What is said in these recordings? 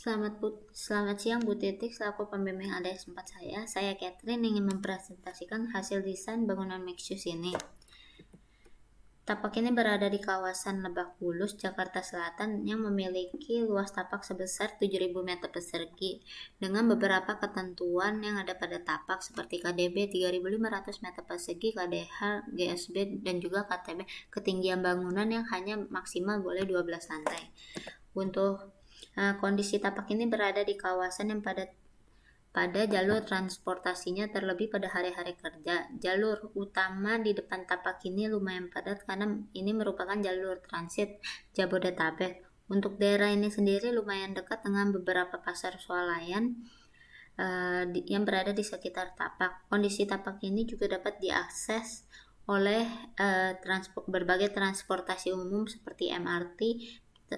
Selamat siang Bu Titik, selaku pembimbing ADS 4 saya Catherine ingin mempresentasikan hasil desain bangunan mixed use ini. Tapak ini berada di kawasan Lebak Bulus, Jakarta Selatan yang memiliki luas tapak sebesar 7.000 meter persegi dengan beberapa ketentuan yang ada pada tapak seperti KDB 3.500 meter persegi, KDH, GSB, dan juga KTB ketinggian bangunan yang hanya maksimal boleh 12 lantai. Untuk kondisi tapak ini berada di kawasan yang pada jalur transportasinya terlebih pada hari-hari kerja. Jalur utama di depan tapak ini lumayan padat karena ini merupakan jalur transit Jabodetabek. Untuk daerah ini sendiri lumayan dekat dengan beberapa pasar swalayan yang berada di sekitar tapak. Kondisi tapak ini juga dapat diakses oleh berbagai transportasi umum seperti MRT,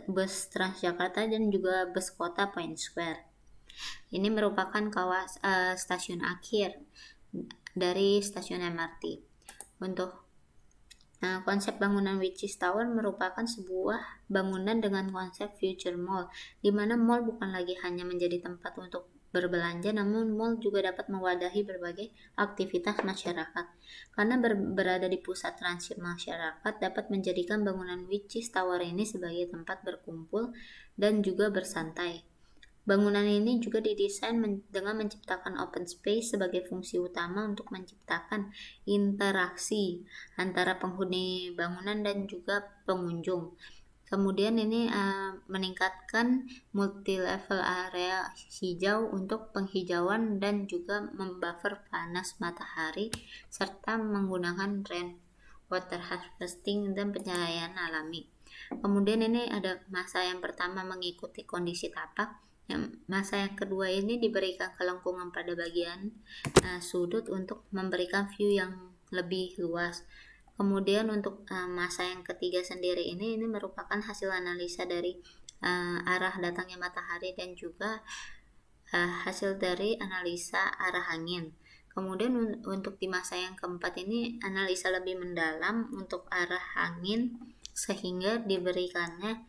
bus Transjakarta, dan juga bus kota Point Square. Ini merupakan stasiun akhir dari stasiun MRT. Untuk konsep bangunan Which Tower merupakan sebuah bangunan dengan konsep future mall, di mana mall bukan lagi hanya menjadi tempat untuk berbelanja, namun mall juga dapat mewadahi berbagai aktivitas masyarakat. Karena berada di pusat transit masyarakat, dapat menjadikan bangunan Which Tower ini sebagai tempat berkumpul dan juga bersantai. Bangunan ini juga didesain dengan menciptakan open space sebagai fungsi utama untuk menciptakan interaksi antara penghuni bangunan dan juga pengunjung. Kemudian ini meningkatkan multi-level area hijau untuk penghijauan dan juga membuffer panas matahari serta menggunakan rainwater harvesting dan pencahayaan alami. Kemudian ini ada masa yang pertama mengikuti kondisi tapak. Masa yang kedua ini diberikan kelengkungan pada bagian sudut untuk memberikan view yang lebih luas. Kemudian untuk masa yang ketiga sendiri ini merupakan hasil analisa dari arah datangnya matahari dan juga hasil dari analisa arah angin. Kemudian untuk di masa yang keempat ini analisa lebih mendalam untuk arah angin sehingga diberikannya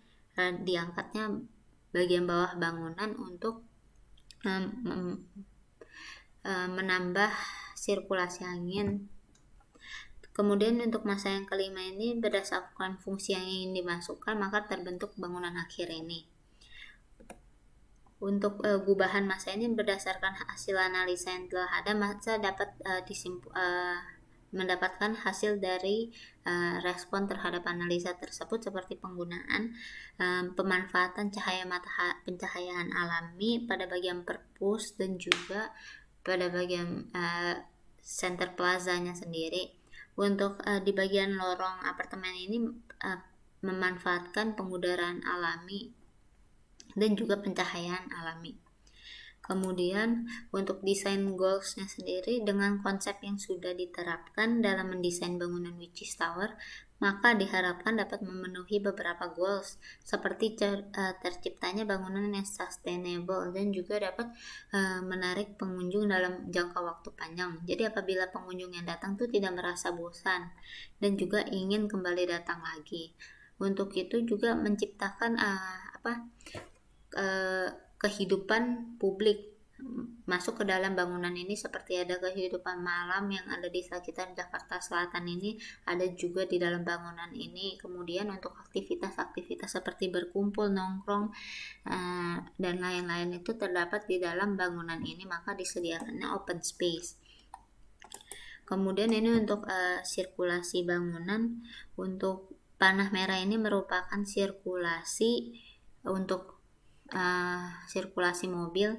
diangkatnya bagian bawah bangunan untuk menambah sirkulasi angin. Kemudian untuk masa yang kelima ini berdasarkan fungsi yang ingin dimasukkan maka terbentuk bangunan akhir ini. Untuk gubahan masa ini berdasarkan hasil analisa yang telah ada, masa dapat mendapatkan hasil dari respon terhadap analisa tersebut seperti penggunaan pemanfaatan pencahayaan alami pada bagian perpus dan juga pada bagian center plazanya sendiri. Untuk di bagian lorong apartemen ini memanfaatkan pengudaraan alami dan juga pencahayaan alami. Kemudian untuk desain goalsnya sendiri dengan konsep yang sudah diterapkan dalam mendesain bangunan Which Tower, maka diharapkan dapat memenuhi beberapa goals seperti terciptanya bangunan yang sustainable dan juga dapat menarik pengunjung dalam jangka waktu panjang. Jadi apabila pengunjung yang datang tuh tidak merasa bosan dan juga ingin kembali datang lagi. Untuk itu juga menciptakan kehidupan publik masuk ke dalam bangunan ini, seperti ada kehidupan malam yang ada di sekitar Jakarta Selatan ini ada juga di dalam bangunan ini. Kemudian untuk aktivitas-aktivitas seperti berkumpul, nongkrong dan lain-lain itu terdapat di dalam bangunan ini, maka disediakannya open space. Kemudian ini untuk sirkulasi bangunan. Untuk panah merah ini merupakan sirkulasi untuk sirkulasi mobil.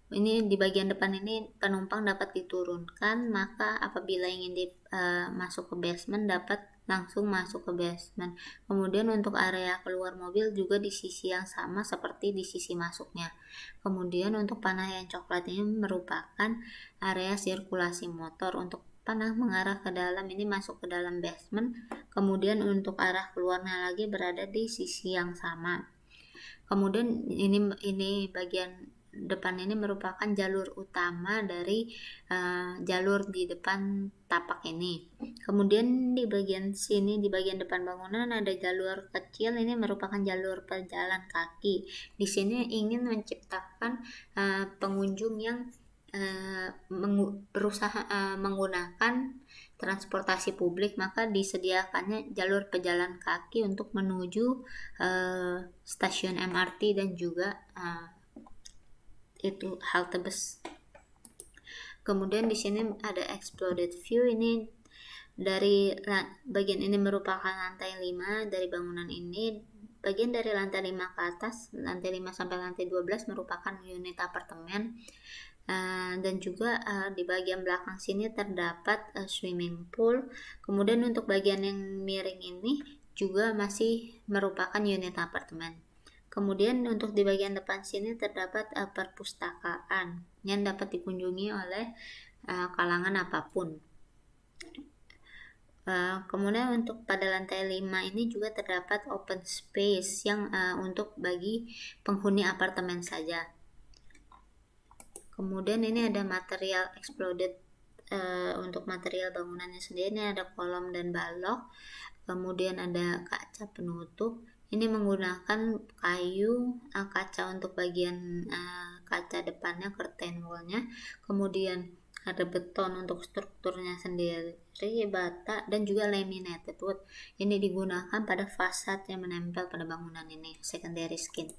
Ini di bagian depan ini penumpang dapat diturunkan, maka apabila ingin masuk ke basement dapat langsung masuk ke basement. Kemudian untuk area keluar mobil juga di sisi yang sama seperti di sisi masuknya. Kemudian untuk panah yang coklat ini merupakan area sirkulasi motor. Untuk panah mengarah ke dalam ini masuk ke dalam basement. Kemudian untuk arah keluarnya lagi berada di sisi yang sama. Kemudian ini bagian depan ini merupakan jalur utama dari jalur di depan tapak ini. Kemudian di bagian sini, di bagian depan bangunan ada jalur kecil, ini merupakan jalur pejalan kaki. Di sini ingin menciptakan pengunjung yang berusaha menggunakan transportasi publik, maka disediakannya jalur pejalan kaki untuk menuju stasiun MRT dan juga itu halte bus. Kemudian di sini ada exploded view, ini dari bagian ini merupakan lantai 5 dari bangunan ini. Bagian dari lantai 5 ke atas, lantai 5 sampai lantai 12 merupakan unit apartemen. Dan juga di bagian belakang sini terdapat swimming pool. Kemudian untuk bagian yang miring ini juga masih merupakan unit apartemen. Kemudian untuk di bagian depan sini terdapat perpustakaan yang dapat dikunjungi oleh kalangan apapun. Kemudian untuk pada lantai 5 ini juga terdapat open space yang untuk bagi penghuni apartemen saja. Kemudian ini ada material exploded, untuk material bangunannya sendiri ini ada kolom dan balok. Kemudian ada kaca penutup. Ini menggunakan kayu, kaca untuk bagian kaca depannya, curtain wall-nya. Kemudian ada beton untuk strukturnya sendiri, bata, dan juga laminated wood. Ini digunakan pada fasad yang menempel pada bangunan ini, secondary skin.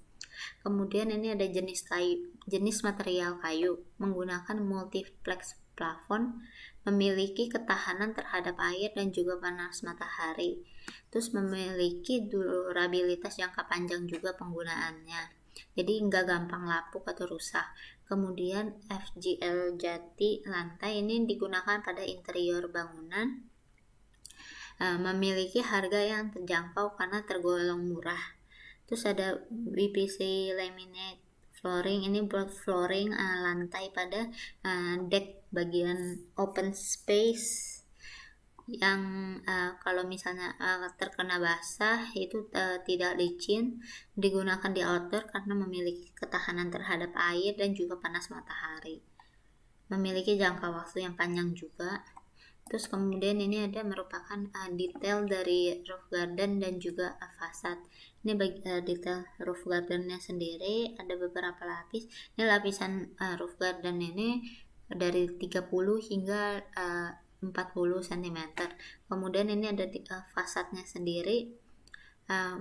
Kemudian ini ada jenis material kayu menggunakan multiplex plafon, memiliki ketahanan terhadap air dan juga panas matahari. Terus memiliki durabilitas jangka panjang juga penggunaannya. Jadi nggak gampang lapuk atau rusak. Kemudian FGL jati lantai ini digunakan pada interior bangunan, memiliki harga yang terjangkau karena tergolong murah. Terus ada BPC laminate flooring, ini buat flooring lantai pada deck bagian open space yang kalau misalnya terkena basah itu tidak licin, digunakan di outdoor karena memiliki ketahanan terhadap air dan juga panas matahari, memiliki jangka waktu yang panjang juga. Terus kemudian ini ada merupakan detail dari roof garden dan juga fasad. Ini detail roof gardennya sendiri ada beberapa lapis. Ini lapisan roof garden ini dari 30 hingga 40 cm. Kemudian ini ada fasadnya sendiri,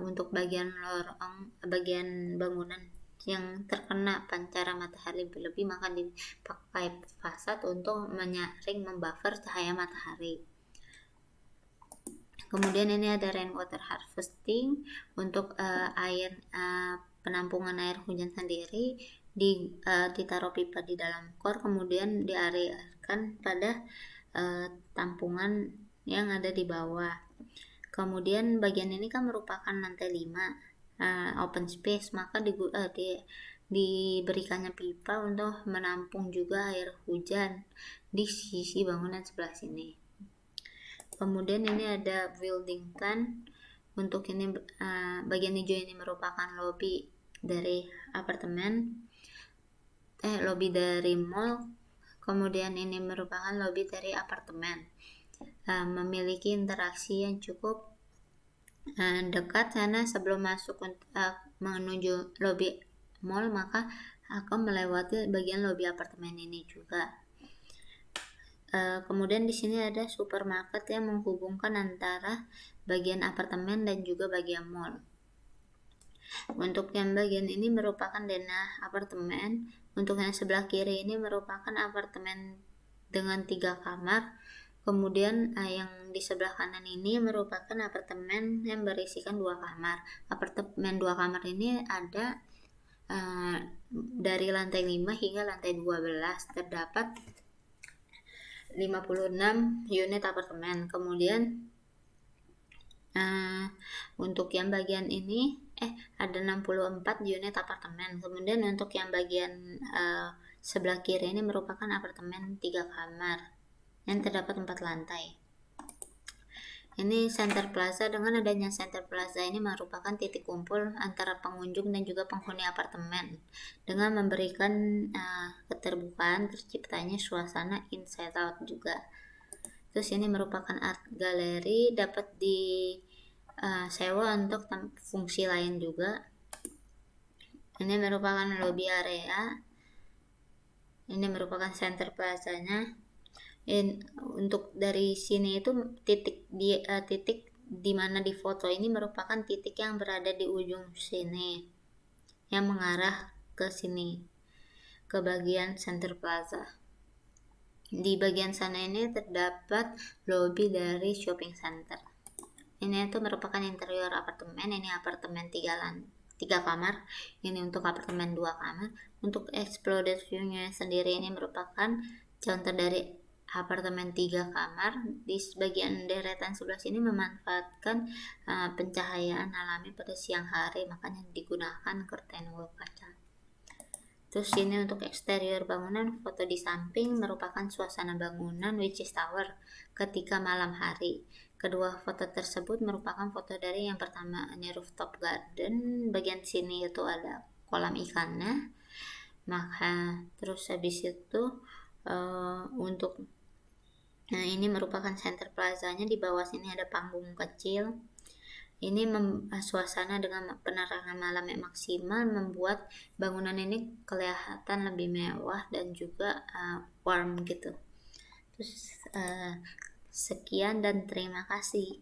untuk bagian lorong, bagian bangunan yang terkena pancaran matahari berlebih maka dipakai fasad untuk menyaring, membuffer cahaya matahari. Kemudian ini ada rainwater harvesting untuk air, penampungan air hujan sendiri, ditaruh pipa di dalam kor, kemudian dialirkan pada tampungan yang ada di bawah. Kemudian bagian ini kan merupakan lantai 5, open space, maka diberikannya pipa untuk menampung juga air hujan di sisi bangunan sebelah sini. Kemudian ini ada building plan. Untuk ini bagian hijau ini merupakan lobby dari apartemen, lobby dari mall. Kemudian ini merupakan lobby dari apartemen, memiliki interaksi yang cukup dekat karena sebelum masuk menuju lobby mall maka akan melewati bagian lobby apartemen ini juga. Kemudian di sini ada supermarket yang menghubungkan antara bagian apartemen dan juga bagian mall. Untuk yang bagian ini merupakan denah apartemen. Untuk yang sebelah kiri ini merupakan apartemen dengan 3 kamar. Kemudian yang di sebelah kanan ini merupakan apartemen yang berisikan 2 kamar. Apartemen 2 kamar ini ada dari lantai 5 hingga lantai 12 terdapat 56 unit apartemen. Kemudian untuk yang bagian ini ada 64 unit apartemen. Kemudian untuk yang bagian sebelah kiri ini merupakan apartemen 3 kamar yang terdapat 4 lantai. Ini Center Plaza. Dengan adanya Center Plaza ini merupakan titik kumpul antara pengunjung dan juga penghuni apartemen dengan memberikan keterbukaan terciptanya suasana inside out juga. Terus ini merupakan art gallery, dapat disewa untuk fungsi lain juga. Ini merupakan lobby area. Ini merupakan Center Plaza-nya. Untuk dari sini itu titik di mana di foto ini merupakan titik yang berada di ujung sini yang mengarah ke sini, ke bagian Center Plaza. Di bagian sana ini terdapat lobby dari shopping center. Ini itu merupakan interior apartemen. Ini apartemen 3 kamar. Ini untuk apartemen 2 kamar. Untuk exploded view-nya sendiri ini merupakan contoh dari apartemen 3 kamar. Di bagian deretan sebelah sini memanfaatkan pencahayaan alami pada siang hari, makanya digunakan curtain wall kaca. Terus ini untuk eksterior bangunan, foto di samping merupakan suasana bangunan which is tower ketika malam hari. Kedua foto tersebut merupakan foto dari yang pertama, ini rooftop garden. Bagian sini itu ada kolam ikannya. Maka terus habis itu ini merupakan Center Plaza-nya. Di bawah sini ada panggung kecil. Ini suasana dengan penerangan malam yang maksimal membuat bangunan ini kelihatan lebih mewah dan juga warm gitu. Terus sekian dan terima kasih.